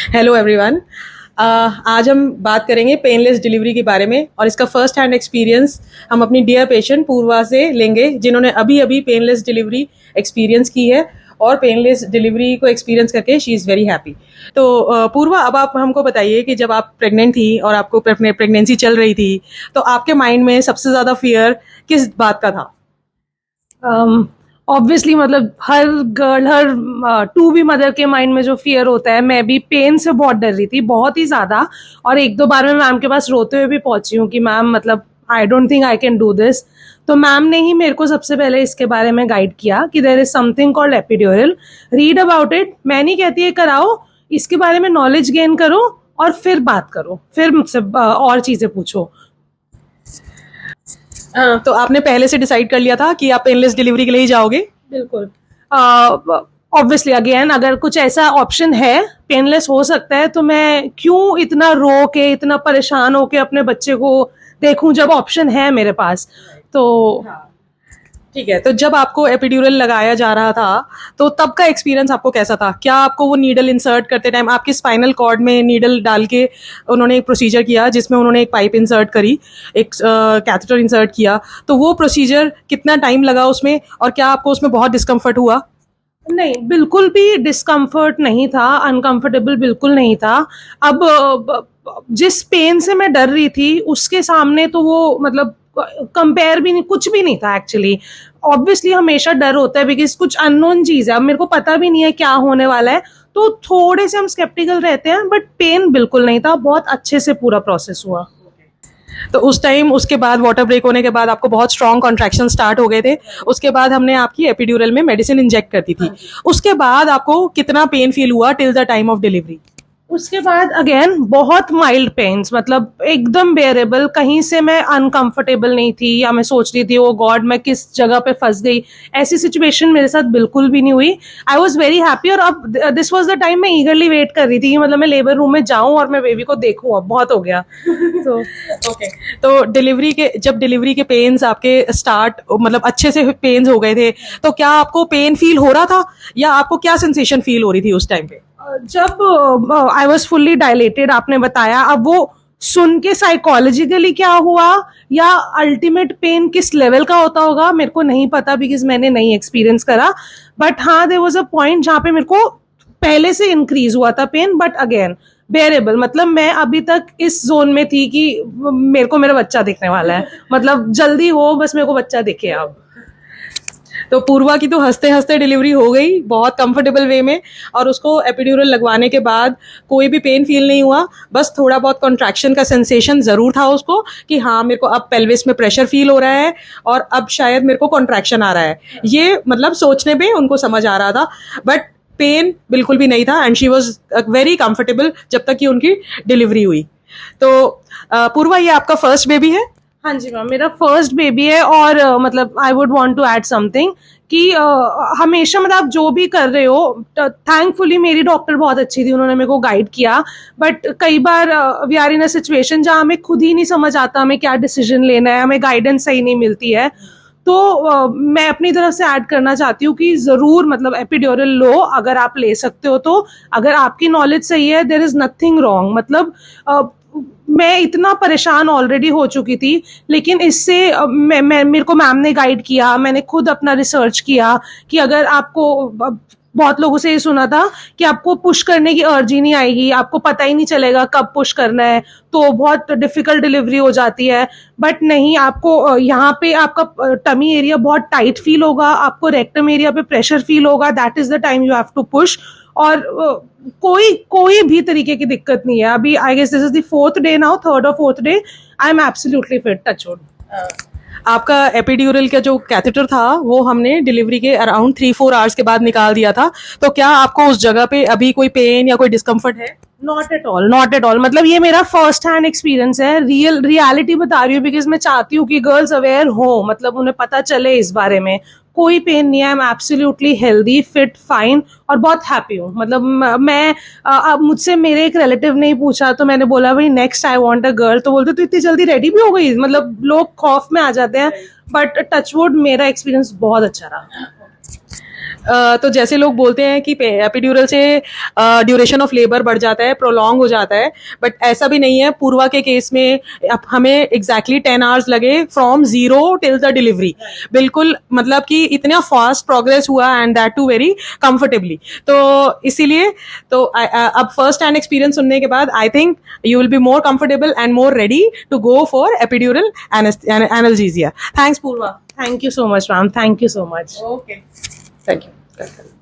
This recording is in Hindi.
Hello everyone. आज हम बात करेंगे पेनलेस डिलीवरी के बारे में और इसका फर्स्ट हैंड एक्सपीरियंस हम अपनी डियर पेशेंट पूर्वा से लेंगे, जिन्होंने अभी अभी पेनलेस डिलीवरी एक्सपीरियंस की है और पेनलेस डिलीवरी को एक्सपीरियंस करके शी इज़ वेरी हैप्पी। तो पूर्वा, अब आप हमको बताइए कि जब आप प्रेग्नेंट थी और आपको प्रेगनेंसी चल रही थी, तो आपके माइंड में सबसे ज़्यादा फियर किस बात का था? ऑब्वियसली मतलब हर गर्ल, हर टू बी मदर के माइंड में जो फियर होता है, मैं भी पेन से बहुत डर रही थी, बहुत ही ज्यादा। और एक दो बार मैं मैम के पास रोते हुए भी पहुंची हूँ कि मैम मतलब I don't think I can do this. तो मैम ने ही मेरे को सबसे पहले इसके बारे में गाइड किया कि there is something called epidural, read about it. मैं नहीं कहती है कराओ, इसके बारे में नॉलेज गेन करो और फिर बात करो, फिर मुझसे और चीजें पूछो। तो आपने पहले से डिसाइड कर लिया था कि आप पेनलेस डिलीवरी के लिए ही जाओगे? बिल्कुल। ऑब्वियसली अगेन, अगर कुछ ऐसा ऑप्शन है, पेनलेस हो सकता है, तो मैं क्यों इतना रो के, इतना परेशान होके अपने बच्चे को देखूं जब ऑप्शन है मेरे पास। तो ठीक है। तो जब आपको एपिड्यूरल लगाया जा रहा था, तो तब का एक्सपीरियंस आपको कैसा था? क्या आपको वो नीडल इंसर्ट करते टाइम आपके स्पाइनल कॉर्ड में नीडल डाल के उन्होंने एक प्रोसीजर किया जिसमें उन्होंने एक पाइप इंसर्ट करी, एक कैथेटर इंसर्ट किया, तो वो प्रोसीजर कितना टाइम लगा उसमें और क्या आपको उसमें बहुत डिस्कम्फर्ट हुआ? नहीं, बिल्कुल भी डिस्कम्फर्ट नहीं था, अनकंफर्टेबल बिल्कुल नहीं था। अब जिस पेन से मैं डर रही थी उसके सामने तो वो मतलब कंपेयर भी नहीं, कुछ भी नहीं था एक्चुअली। ऑब्वियसली हमेशा डर होता है बिकॉज कुछ अननोन चीज है, अब मेरे को पता भी नहीं है क्या होने वाला है, तो थोड़े से हम स्केप्टिकल रहते हैं। बट पेन बिल्कुल नहीं था, बहुत अच्छे से पूरा प्रोसेस हुआ। तो उस टाइम, उसके बाद वाटर ब्रेक होने के बाद आपको बहुत स्ट्रॉन्ग कॉन्ट्रैक्शन स्टार्ट हो गए थे। उसके बाद हमने आपकी एपिड्यूरल में मेडिसिन इंजेक्ट कर दी थी। उसके बाद आपको कितना पेन फील हुआ till the time of delivery? उसके बाद अगेन बहुत माइल्ड पेन्स, मतलब एकदम बेयरेबल। कहीं से मैं अनकंफर्टेबल नहीं थी या मैं सोच रही थी ओ गॉड मैं किस जगह पे फंस गई, ऐसी सिचुएशन मेरे साथ बिल्कुल भी नहीं हुई। I was very happy. और अब दिस वॉज द टाइम मैं ईगरली वेट कर रही थी कि मतलब मैं लेबर रूम में जाऊं और मैं बेबी को देखूं, अब बहुत हो गया। तो ओके। तो जब डिलीवरी के पेन्स आपके स्टार्ट, मतलब अच्छे से पेन्स हो गए थे, तो क्या आपको पेन फील हो रहा था या आपको क्या सेंसेशन फील हो रही थी उस टाइम पे? जब आई वॉज फुल्ली डायलेटेड, आपने बताया, अब वो सुन के साइकोलॉजिकली क्या हुआ या अल्टीमेट पेन किस लेवल का होता होगा मेरे को नहीं पता बिकॉज मैंने नहीं एक्सपीरियंस करा। बट हाँ, देयर वाज अ पॉइंट जहाँ पे मेरे को पहले से इंक्रीज हुआ था पेन, बट अगेन बेरेबल। मतलब मैं अभी तक इस जोन में थी कि मेरे को मेरा बच्चा दिखने वाला है, मतलब जल्दी हो, बस मेरे को बच्चा दिखे अब। तो पूर्वा की तो हंसते हंसते डिलीवरी हो गई बहुत कंफर्टेबल वे में, और उसको एपिड्यूरल लगवाने के बाद कोई भी पेन फील नहीं हुआ। बस थोड़ा बहुत कॉन्ट्रैक्शन का सेंसेशन ज़रूर था उसको कि हाँ, मेरे को अब पेल्विस में प्रेशर फील हो रहा है और अब शायद मेरे को कॉन्ट्रैक्शन आ रहा है। ये मतलब सोचने पे उनको समझ आ रहा था, बट पेन बिल्कुल भी नहीं था and she was very comfortable जब तक कि उनकी डिलीवरी हुई। तो पूर्वा, ये आपका फर्स्ट बेबी है? हाँ जी मैम, मेरा फर्स्ट बेबी है। और मतलब I would want to add something कि हमेशा मतलब आप जो भी कर रहे हो, थैंकफुली मेरी डॉक्टर बहुत अच्छी थी, उन्होंने मेरे को गाइड किया। बट कई बार we are in a situation जहाँ हमें खुद ही नहीं समझ आता हमें क्या डिसीजन लेना है, हमें गाइडेंस सही नहीं मिलती है। तो मैं अपनी तरफ से ऐड करना चाहती हूँ कि ज़रूर मतलब एपिड्यूरल लो, अगर आप ले सकते हो तो। अगर आपकी नॉलेज सही है, देयर इज़ नथिंग रॉन्ग। मतलब मैं इतना परेशान ऑलरेडी हो चुकी थी, लेकिन इससे मेरे को मैम ने गाइड किया, मैंने खुद अपना रिसर्च किया कि अगर आपको, बहुत लोगों से ये सुना था कि आपको पुश करने की अर्ज ही नहीं आएगी, आपको पता ही नहीं चलेगा कब पुश करना है, तो बहुत डिफिकल्ट डिलीवरी हो जाती है। बट नहीं, आपको यहाँ पे आपका टमी एरिया बहुत टाइट फील होगा, आपको रेक्टम एरिया पे प्रेशर फील होगा, that is the time you have to push. और कोई भी तरीके की दिक्कत नहीं है। अभी I guess this is the fourth day now, third और fourth day, I'm absolutely fit, touch wood. आपका एपिड्यूरल का जो कैथेटर था वो हमने डिलीवरी के अराउंड 3-4 आवर्स के बाद निकाल दिया था। तो क्या आपको उस जगह पे अभी कोई पेन या कोई डिस्कम्फर्ट है? Not at all, not at all. मतलब ये मेरा फर्स्ट हैंड एक्सपीरियंस है, रियलिटी बता रही हूँ बिकॉज मैं चाहती हूँ कि गर्ल्स अवेयर हो, मतलब उन्हें पता चले इस बारे में। कोई पेन नहीं है, I am absolutely healthy, fit, fine और बहुत हैप्पी हूँ। मतलब मैं अब मुझसे मेरे एक रिलेटिव ने ही पूछा तो मैंने बोला भाई next I want a girl, तो बोलते तू इतनी जल्दी रेडी भी हो गई, मतलब लोग खौफ में आ जाते हैं। बट टचवुड मेरा एक्सपीरियंस बहुत अच्छा रहा। तो जैसे लोग बोलते हैं कि एपिड्यूरल से ड्यूरेशन ऑफ लेबर बढ़ जाता है, प्रोलॉन्ग हो जाता है, बट ऐसा भी नहीं है। पूर्वा के केस में अब हमें एग्जैक्टली 10 आवर्स लगे from zero till the delivery, बिल्कुल मतलब कि इतना फास्ट प्रोग्रेस हुआ and that too very comfortably. तो इसीलिए तो अब फर्स्ट हैंड एक्सपीरियंस सुनने के बाद I think you will be more comfortable and more ready to go for epidural analgesia. Thanks Purva. Thank you so much, ma'am. Thank you so much. Okay. Thank you.